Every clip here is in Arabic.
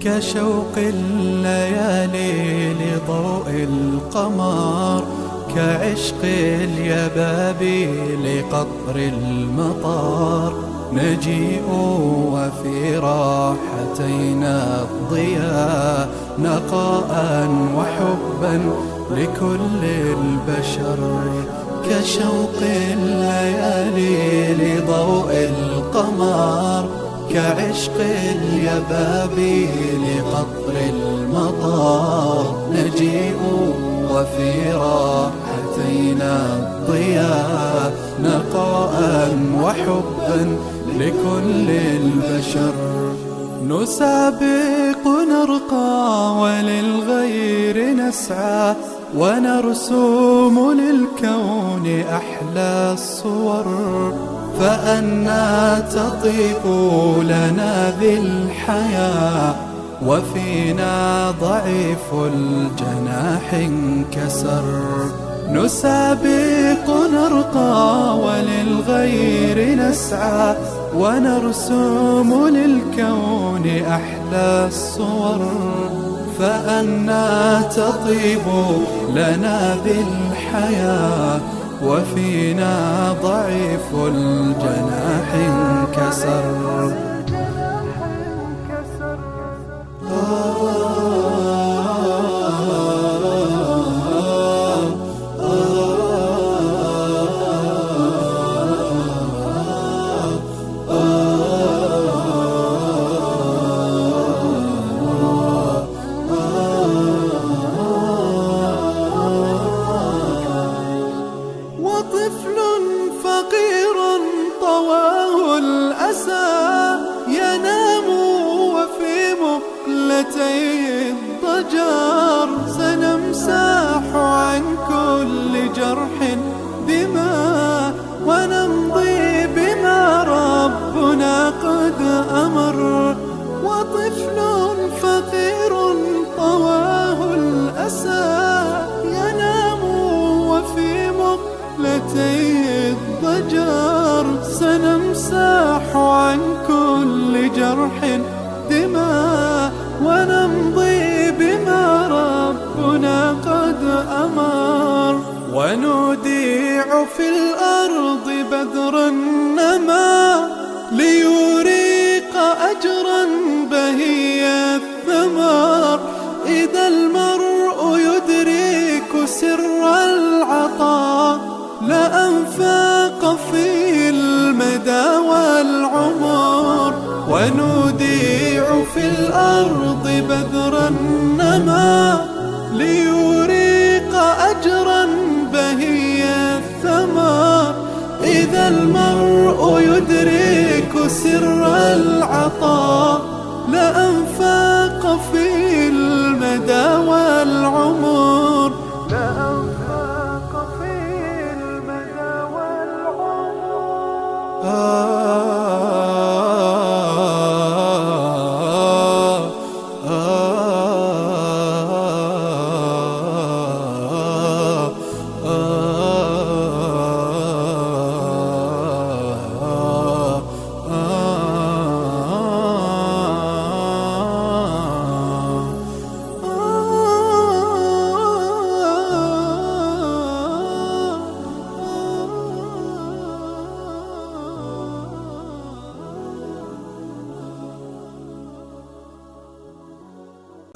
كشوق الليالي لضوء القمر، كعشق اليبابي لقطر المطر. نجيء وفي راحتينا الضياء، نقاء وحبا لكل البشر. كشوق الليالي لضوء القمر، كعشق اليبابي لقطر المطر. نجيء وفي راحتينا الضياء، نقاء وحبا لكل البشر. نسابق نرقى وللغير نسعى، ونرسم للكون أحلى الصور. فأنى تطيب لنا ذي الحياة، وفينا ضعيف الجناح انكسر. نسابق نرقى وللغير نسعى، ونرسم للكون أحلى الصور. فأنى تطيب لنا ذي الحياة، وفينا ضعيف الجناح انكسر. وطفل فقير طواه الأسى، ينام وفي مقلتيه الضجر. سنمسح عن كل جرح دماء، ونمضي بما ربنا قد أمر. وطفل فقير طواه الأسى، ينام وفي مقلتيه الضجر. سنمسح عن كل جرح دماء، ونمضي بما ربنا قد أمر. ونوديع في الأرض بدر النما، ليريق أجرا بهي الثمر. إذا المرء يدرك سر العطاء، لأنفاق في المدى والعمر. ونوديع في الأرض بدر النما، ليريق أجرا بهي الثمر. إذا المرء يدرك سر العطاء، لأنفاق في المدى والعمر. لأنفاق في المدى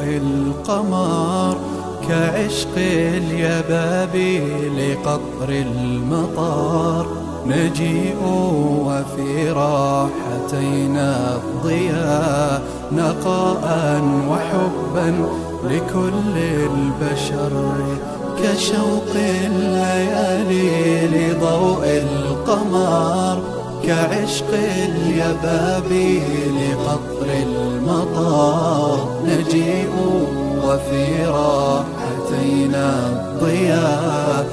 القمر، كعشق اليبابي لقطر المطر. نجيء وفي راحتينا الضياء، نقاء وحبا لكل البشر. كشوق الليالي لضوء القمر، كعشق اليبابي لقطر المطر. نجيء وفي راحتينا الضياء،